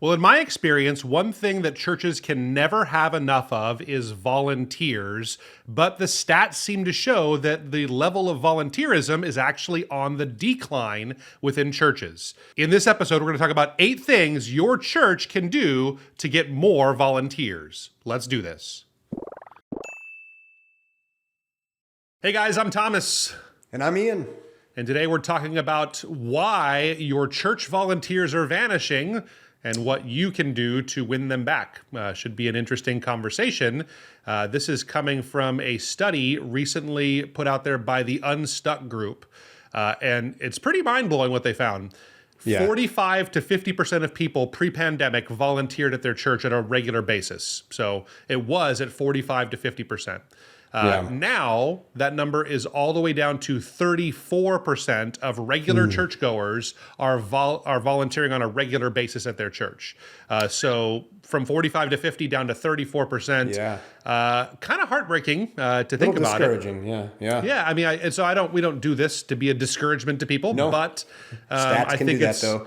Well, in my experience, one thing that churches can never have enough of is volunteers, but the stats seem to show that the level of volunteerism is actually on the decline within churches. In this episode, we're going to talk about 8 things your church can do to get more volunteers. Let's do this. Hey guys, I'm Thomas. And I'm Ian. And today we're talking about why your church volunteers are vanishing and what you can do to win them back. Should be an interesting conversation. This is coming from a study recently put out there by the Unstuck group. And it's pretty mind-blowing what they found. Yeah. 45 to 50% of people pre-pandemic volunteered at their church on a regular basis. So it was at 45 to 50%. Now, that number is all the way down to 34% of regular churchgoers are volunteering on a regular basis at their church. So from 45 to 50 down to 34%. Kind of heartbreaking to think about it. Discouraging, yeah. I mean, we don't do this to be a discouragement to people, but stats I can think do that though.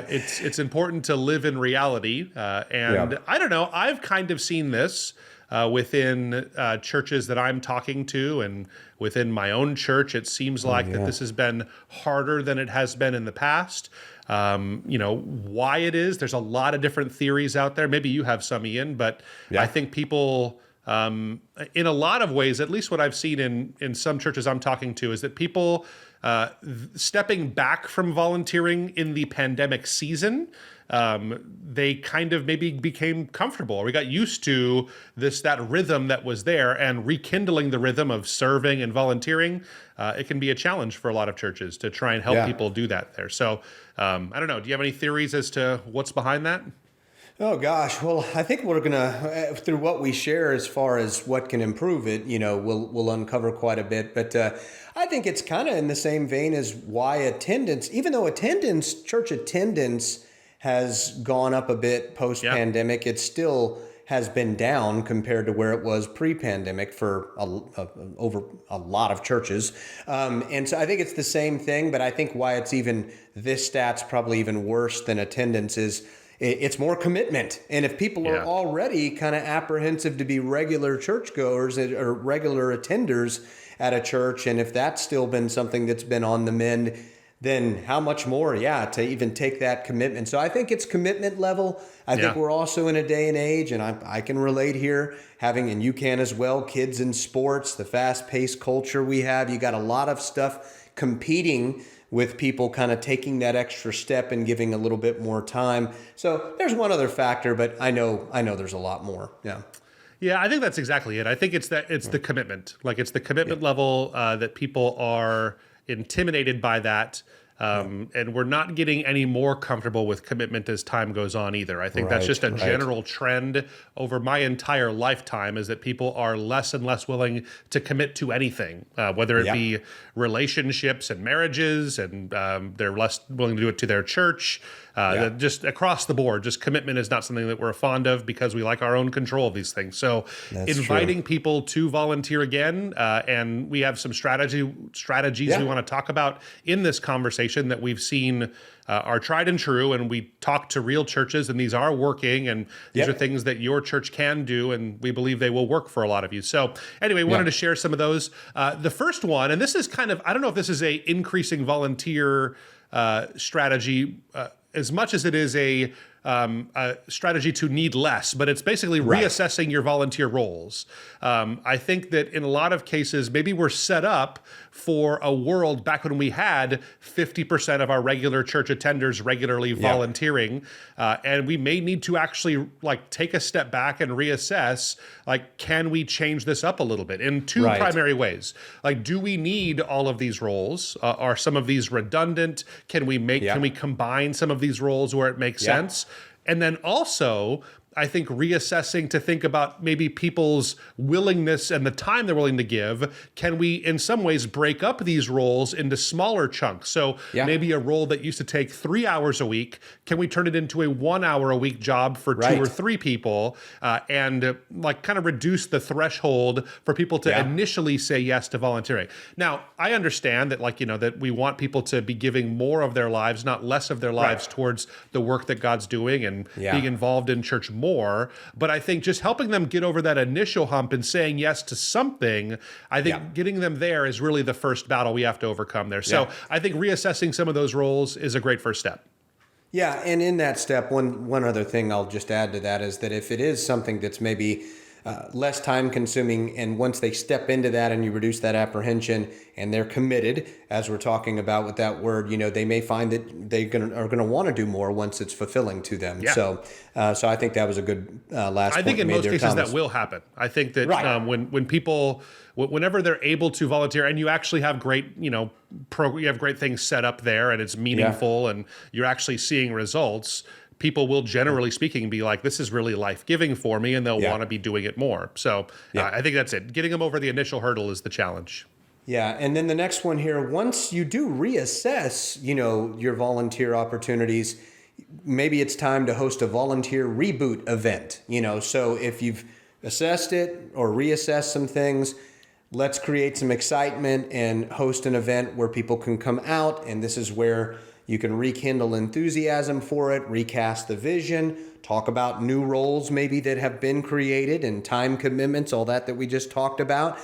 it's important to live in reality. I don't know, I've kind of seen this within churches that I'm talking to, and within my own church, it seems like that this has been harder than it has been in the past. Why it is, there's a lot of different theories out there. Maybe you have some, Ian, but I think people, in a lot of ways, at least what I've seen in some churches I'm talking to, is that people stepping back from volunteering in the pandemic season, they kind of maybe became comfortable. We got used to that rhythm that was there, and rekindling the rhythm of serving and volunteering. It can be a challenge for a lot of churches to try and help people do that there. So I don't know. Do you have any theories as to what's behind that? Oh gosh, well, I think we're gonna through what we share as far as what can improve it, we'll uncover quite a bit. But I think it's kind of in the same vein as why attendance, even though church attendance has gone up a bit post-pandemic, it still has been down compared to where it was pre-pandemic for over a lot of churches. And so I think it's the same thing, but I think why it's this stat's probably even worse than attendance is it's more commitment. And if people are already kind of apprehensive to be regular churchgoers or regular attenders at a church, and if that's still been something that's been on the mend, then how much more, to even take that commitment. So I think it's commitment level. I think we're also in a day and age, and I can relate here, and you can as well, kids in sports, the fast-paced culture we have. You got a lot of stuff competing with people kind of taking that extra step and giving a little bit more time. So there's one other factor, but I know there's a lot more. Yeah, I think that's exactly it. I think it's the commitment. Like, it's the commitment level that people are intimidated by that. And we're not getting any more comfortable with commitment as time goes on either. I think that's just a general trend over my entire lifetime, is that people are less and less willing to commit to anything, whether it be relationships and marriages, and they're less willing to do it to their church. Just across the board, just commitment is not something that we're fond of because we like our own control of these things. So inviting people to volunteer again, and we have some strategies we want to talk about in this conversation that we've seen are tried and true, and we talk to real churches, and these are working, and these are things that your church can do, and we believe they will work for a lot of you. So anyway, wanted to share some of those. The first one, and this is kind of, I don't know if this is a increasing volunteer strategy as much as it is a strategy to need less, but it's basically reassessing your volunteer roles. I think that in a lot of cases, maybe we're set up for a world back when we had 50% of our regular church attenders regularly volunteering, and we may need to actually take a step back and reassess, can we change this up a little bit in two primary ways? Do we need all of these roles? Are some of these redundant? Can we combine some of these roles where it makes sense? And then also, I think reassessing to think about maybe people's willingness and the time they're willing to give. Can we, in some ways, break up these roles into smaller chunks? So maybe a role that used to take 3 hours a week, can we turn it into a 1 hour a week job for 2 or 3 people, and like kind of reduce the threshold for people to initially say yes to volunteering? Now, I understand that, like, that we want people to be giving more of their lives, not less of their lives, towards the work that God's doing and being involved in church more. But I think just helping them get over that initial hump and saying yes to something, I think getting them there is really the first battle we have to overcome there. So I think reassessing some of those roles is a great first step. Yeah, and in that step, one other thing I'll just add to that is that if it is something that's maybe less time consuming, and once they step into that and you reduce that apprehension and they're committed, as we're talking about with that word, they may find that they are going to want to do more once it's fulfilling to them. So I think that was a good last point. I think in most cases Thomas. that will happen. I think that when people, whenever they're able to volunteer and you actually have great, you have great things set up there and it's meaningful and you're actually seeing results, people will, generally speaking, be like, this is really life-giving for me, and they'll want to be doing it more. So I think that's it. Getting them over the initial hurdle is the challenge. Yeah, and then the next one here, once you do reassess, your volunteer opportunities, maybe it's time to host a volunteer reboot event. So if you've assessed it or reassessed some things, let's create some excitement and host an event where people can come out, and this is where you can rekindle enthusiasm for it, recast the vision, talk about new roles maybe that have been created and time commitments, all that we just talked about.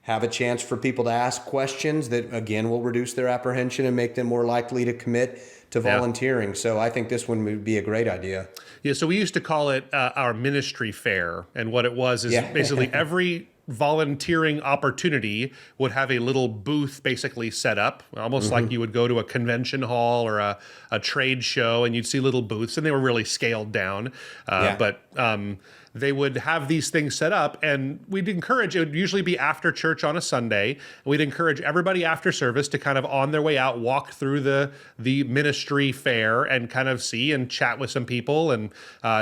Have a chance for people to ask questions that, again, will reduce their apprehension and make them more likely to commit to volunteering. So I think this one would be a great idea. Yeah, so we used to call it our ministry fair. And what it was is basically every volunteering opportunity would have a little booth basically set up, almost like you would go to a convention hall or a trade show, and you'd see little booths, and they were really scaled down. But they would have these things set up, and we'd encourage, it would usually be after church on a Sunday, and we'd encourage everybody after service to kind of on their way out walk through the ministry fair and kind of see and chat with some people and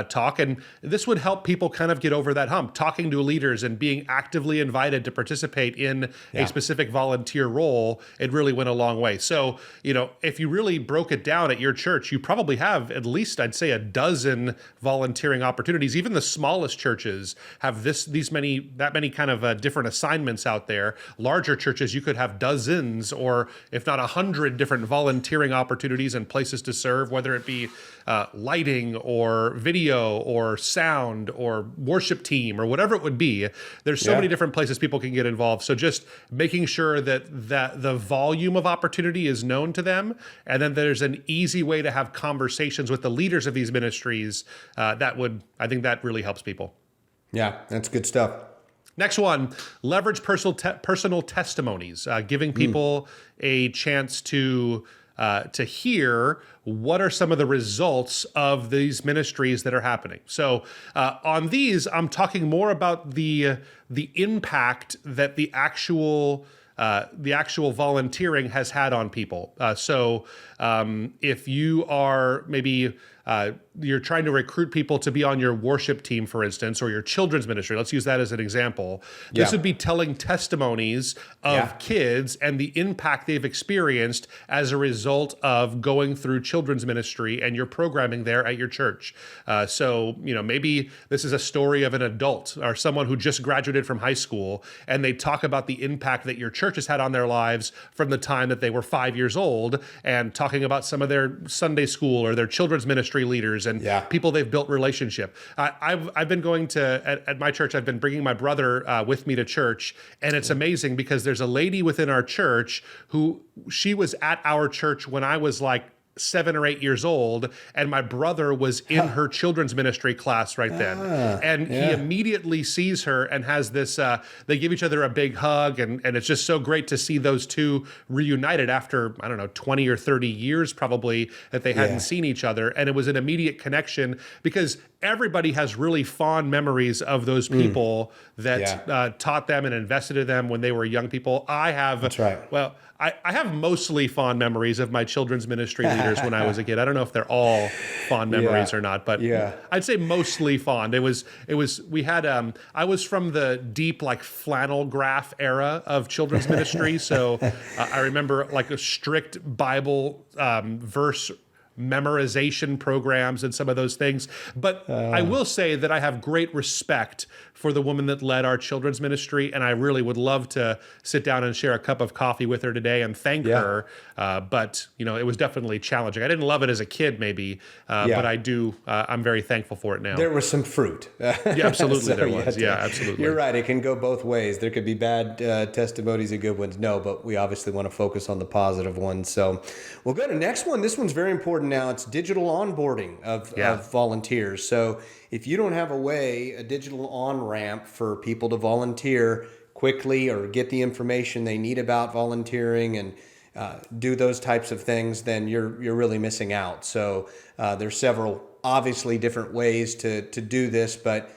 talk. And this would help people kind of get over that hump, talking to leaders and being actively invited to participate in a specific volunteer role. It really went a long way. So, if you really broke it down at your church, you probably have at least, I'd say, a dozen volunteering opportunities. Even the smallest churches have that many kind of different assignments out there. Larger churches, you could have dozens or if not 100 different volunteering opportunities and places to serve, whether it be lighting or video or sound or worship team or whatever it would be. There's so many different places people can get involved. So just making sure that the volume of opportunity is known to them, and then there's an easy way to have conversations with the leaders of these ministries, I think that really helps people. Yeah, that's good stuff. Next one, leverage personal testimonies, giving people a chance to hear what are some of the results of these ministries that are happening. So on these, I'm talking more about the impact that the actual volunteering has had on people. So if you are maybe you're trying to recruit people to be on your worship team, for instance, or your children's ministry. Let's use that as an example. This would be telling testimonies of kids and the impact they've experienced as a result of going through children's ministry and your programming there at your church. So, maybe this is a story of an adult or someone who just graduated from high school, and they talk about the impact that your church has had on their lives from the time that they were 5 years old, and talking about some of their Sunday school or their children's ministry leaders and people they've built relationship. I've been going to, at my church, I've been bringing my brother with me to church, and it's amazing because there's a lady within our church who, she was at our church when I was like 7 or 8 years old, and my brother was in her children's ministry class right then. And he immediately sees her and has this, they give each other a big hug, and it's just so great to see those two reunited after, 20 or 30 years probably that they hadn't seen each other. And it was an immediate connection because everybody has really fond memories of those people that taught them and invested in them when they were young people. I have, I have mostly fond memories of my children's ministry leaders when I was a kid. I don't know if they're all fond memories or not, but I'd say mostly fond. We had, I was from the deep like flannel graph era of children's ministry. So I remember like a strict Bible verse memorization programs and some of those things. But I will say that I have great respect for the woman that led our children's ministry, and I really would love to sit down and share a cup of coffee with her today and thank her. But it was definitely challenging. I didn't love it as a kid, maybe, but I do. I'm very thankful for it now. There was some fruit. Yeah, absolutely, there was. Yeah, absolutely. You're right. It can go both ways. There could be bad testimonies and good ones. No, but we obviously want to focus on the positive ones. So we'll go to the next one. This one's very important now. It's digital onboarding of volunteers. So if you don't have a digital on-ramp for people to volunteer quickly or get the information they need about volunteering and do those types of things, then you're really missing out. So there's several obviously different ways to do this, but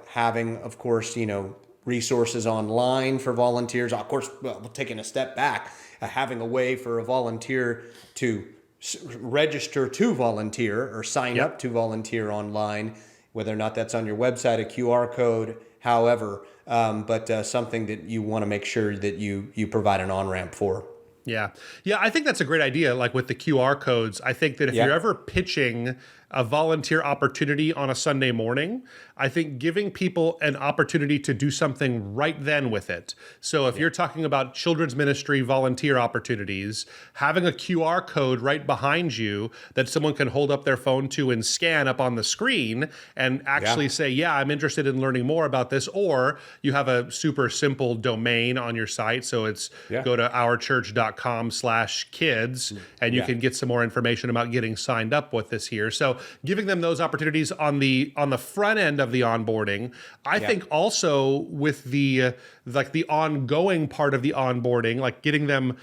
having, of course, resources online for volunteers. Of course, taking a step back, having a way for a volunteer to register to volunteer or sign up to volunteer online, whether or not that's on your website, a QR code, however, but something that you want to make sure that you provide an on-ramp for. Yeah. I think that's a great idea. Like with the QR codes, I think that if you're ever pitching a volunteer opportunity on a Sunday morning, I think giving people an opportunity to do something right then with it. So if you're talking about children's ministry volunteer opportunities, having a QR code right behind you that someone can hold up their phone to and scan up on the screen and actually say, I'm interested in learning more about this. Or you have a super simple domain on your site. So it's go to ourchurch.com/kids and you can get some more information about getting signed up with this here. So giving them those opportunities on the front end of the onboarding. I think also with the ongoing part of the onboarding, like getting them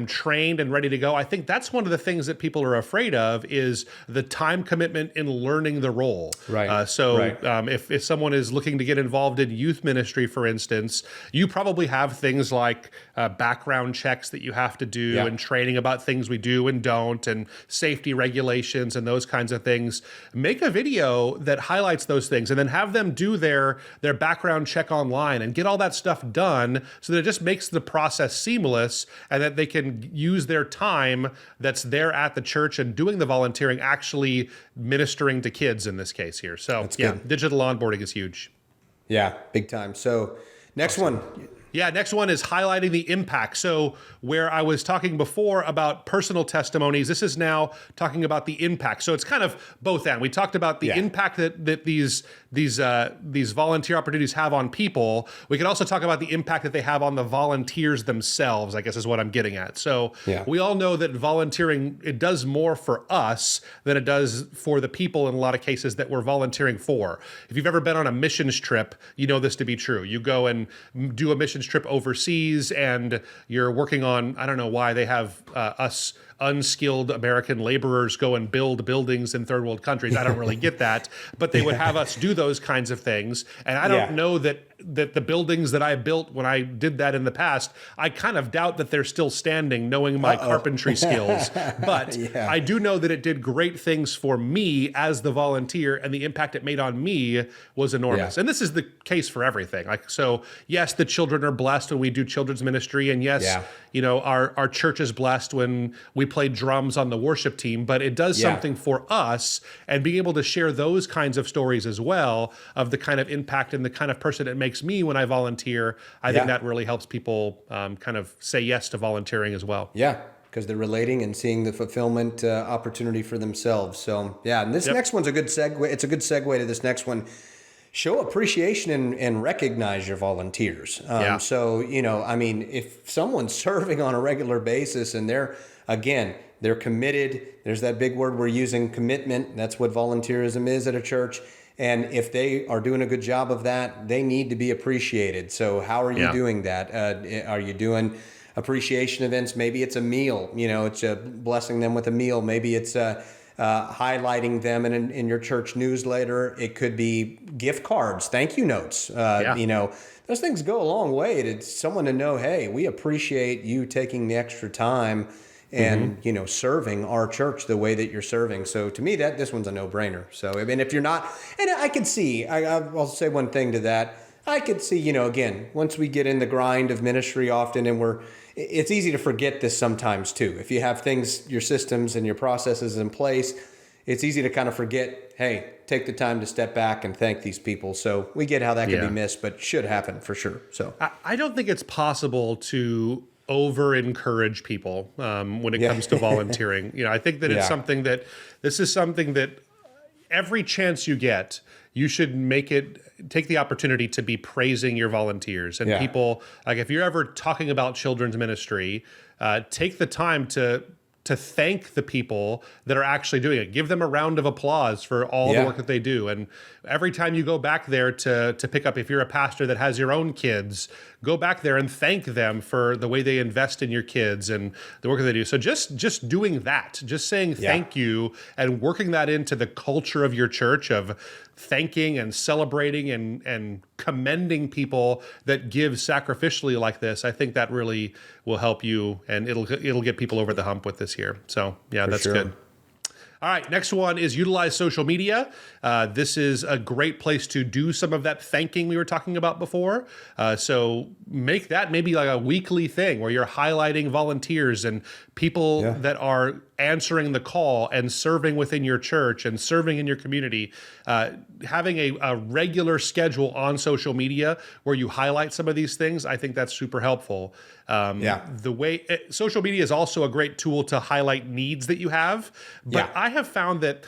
trained and ready to go. I think that's one of the things that people are afraid of is the time commitment in learning the role. Right. If someone is looking to get involved in youth ministry, for instance, you probably have things like background checks that you have to do and training about things we do and don't and safety regulations and those kinds of things. Make a video that highlights those things and then have them do their background check online and get all that stuff done so that it just makes the process seamless and that they can use their time that's there at the church and doing the volunteering, actually ministering to kids in this case here. So digital onboarding is huge. Yeah, big time. So next one. Yeah, next one is highlighting the impact. So where I was talking before about personal testimonies, this is now talking about the impact. So it's kind of both end. We talked about the impact that these volunteer opportunities have on people. We can also talk about the impact that they have on the volunteers themselves, I guess is what I'm getting at. So we all know that volunteering, it does more for us than it does for the people in a lot of cases that we're volunteering for. If you've ever been on a missions trip, you know this to be true. You go and do a missions trip overseas and you're working on, I don't know why they have us unskilled American laborers go and build buildings in third world countries. I don't really get that, but they would have us do those kinds of things. And I don't know that the buildings that I built when I did that in the past, I kind of doubt that they're still standing knowing my carpentry skills. But I do know that it did great things for me as the volunteer, and the impact it made on me was enormous. And this is the case for everything. Like, so yes, the children are blessed when we do children's ministry. And yes, our church is blessed when we play drums on the worship team, but it does something for us, and being able to share those kinds of stories as well of the kind of impact and the kind of person it makes me when I volunteer. I think that really helps people kind of say yes to volunteering as well. Yeah, because they're relating and seeing the fulfillment opportunity for themselves. So and this next one's a good segue. It's a good segue to this next one. Show appreciation and recognize your volunteers. So, I mean, if someone's serving on a regular basis and they're committed, there's that big word we're using, commitment. That's what volunteerism is at a church. And if they are doing a good job of that, they need to be appreciated. So how are you doing that? Are you doing appreciation events? Maybe it's a meal, it's blessing them with a meal. Maybe it's highlighting them in your church newsletter. It could be gift cards, thank you notes. Those things go a long way to someone to know, hey, we appreciate you taking the extra time and serving our church the way that you're serving. So to me, this one's a no-brainer. So I mean, if you're not, and I could see, I'll say one thing to that. I could see, again, once we get in the grind of ministry often, and it's easy to forget this sometimes too. If you have things, your systems and your processes in place, it's easy to kind of forget, hey, take the time to step back and thank these people. So we get how that can be missed, but should happen for sure. So I don't think it's possible to over-encourage people when it comes to volunteering. I think that it's something that every chance you get, you should take the opportunity to be praising your volunteers and people. Like if you're ever talking about children's ministry, take the time to thank the people that are actually doing it. Give them a round of applause for all the work that they do. And every time you go back there to pick up, if you're a pastor that has your own kids, go back there and thank them for the way they invest in your kids and the work that they do. So just doing that, just saying thank you and working that into the culture of your church of thanking and celebrating and commending people that give sacrificially like this, I think that really will help you, and it'll get people over the hump with this here. So that's good. All right, next one is utilize social media. This is a great place to do some of that thanking we were talking about before. So make that maybe like a weekly thing where you're highlighting volunteers and people that are answering the call and serving within your church and serving in your community. Having a regular schedule on social media where you highlight some of these things, I think that's super helpful. Social media is also a great tool to highlight needs that you have. But I have found that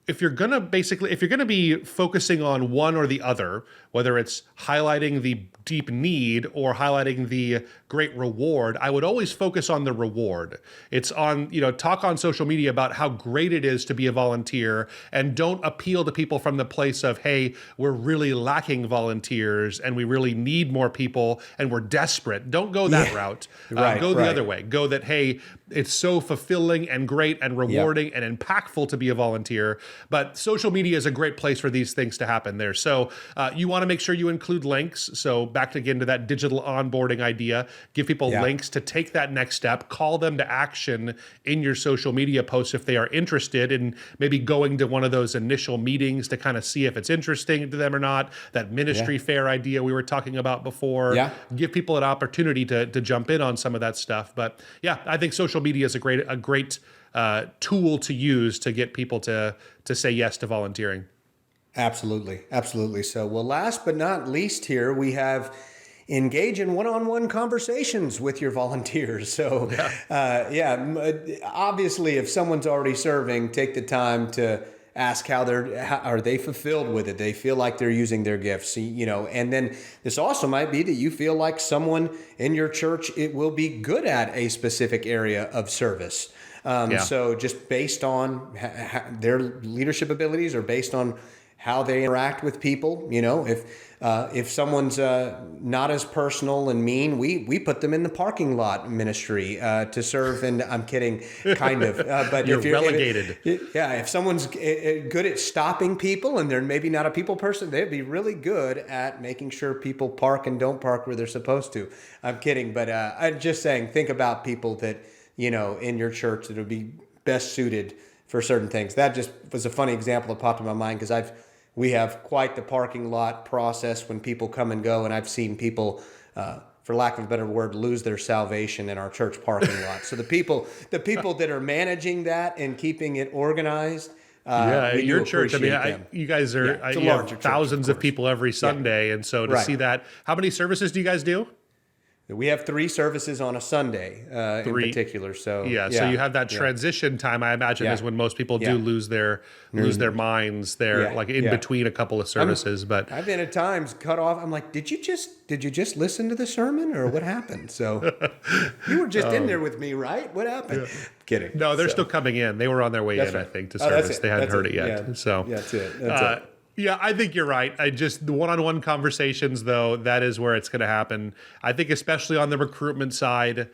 if you're going to be focusing on one or the other, whether it's highlighting the deep need or highlighting the great reward, I would always focus on the reward. It's on, talk on social media about how great it is to be a volunteer, and don't appeal to people from the place of, hey, we're really lacking volunteers and we really need more people and we're desperate. Don't go that route. Go the other way. Go that, hey, it's so fulfilling and great and rewarding and impactful to be a volunteer. But social media is a great place for these things to happen there. So you want to make sure you include links. So back again to that digital onboarding idea, give people links to take that next step, call them to action in your social media posts if they are interested in maybe going to one of those initial meetings to kind of see if it's interesting to them or not. That ministry fair idea we were talking about before. Give people an opportunity to jump in on some of that stuff. But I think social media is a great tool to use to get people to say yes to volunteering. Absolutely. So, well, last but not least here, we have engage in one-on-one conversations with your volunteers. So, obviously, if someone's already serving, take the time to ask how are they fulfilled with it? They feel like they're using their gifts, and then this also might be that you feel like someone in your church, it will be good at a specific area of service. So just based on their leadership abilities or based on how they interact with people, if someone's not as personal and mean, we put them in the parking lot ministry to serve. And I'm kidding, kind of. But you're relegated. If someone's good at stopping people and they're maybe not a people person, they'd be really good at making sure people park and don't park where they're supposed to. I'm kidding, but I'm just saying, think about people that in your church that would be best suited for certain things. That just was a funny example that popped in my mind because we have quite the parking lot process when people come and go, and I've seen people, for lack of a better word, lose their salvation in our church parking lot. So the people that are managing that and keeping it organized, your church. I mean, you guys are you have thousands of people every Sunday, and so to see that, how many services do you guys do? We have 3 services on a Sunday in particular. So so you have that transition time. I imagine is when most people do lose their minds there, like in between a couple of services. But I've been at times cut off. I'm like, did you just listen to the sermon or what happened? So you were just in there with me, right? What happened? Kidding. No, they're still coming in. They were on their way in, I think, to service. They hadn't heard it yet. So that's it. That's it. Yeah, I think you're right. The one-on-one conversations, though, that is where it's going to happen. I think especially on the recruitment side,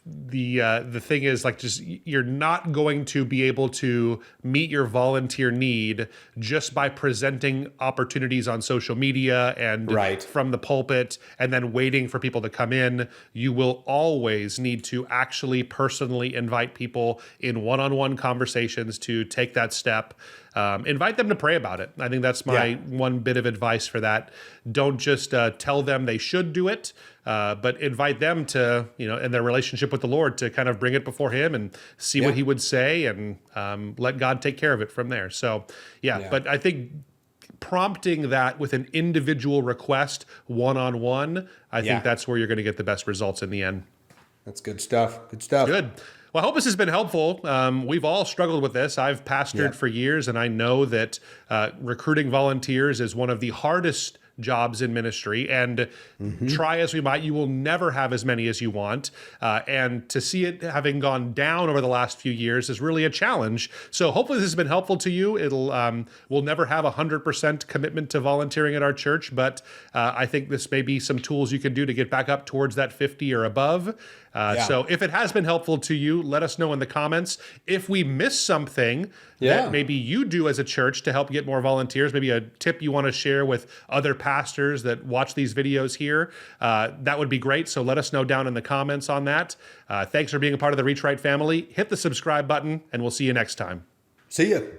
the thing is like just you're not going to be able to meet your volunteer need just by presenting opportunities on social media and Right. from the pulpit and then waiting for people to come in. You will always need to actually personally invite people in one-on-one conversations to take that step. Invite them to pray about it. I think that's my one bit of advice for that. Don't just tell them they should do it, but invite them to, in their relationship with the Lord, to kind of bring it before Him and see what He would say, and let God take care of it from there. So, but I think prompting that with an individual request, one-on-one, I think that's where you're going to get the best results in the end. That's good stuff. Good stuff. Good. Well, I hope this has been helpful. We've all struggled with this. I've pastored for years, and I know that recruiting volunteers is one of the hardest jobs in ministry, and try as we might, you will never have as many as you want. And to see it having gone down over the last few years is really a challenge. So hopefully this has been helpful to you. We'll never have 100% commitment to volunteering at our church, but I think this may be some tools you can do to get back up towards that 50 or above. So if it has been helpful to you, let us know in the comments. If we missed something that maybe you do as a church to help get more volunteers, maybe a tip you want to share with other pastors that watch these videos here, that would be great. So let us know down in the comments on that. Thanks for being a part of the Reach Right family. Hit the subscribe button, and we'll see you next time. See you.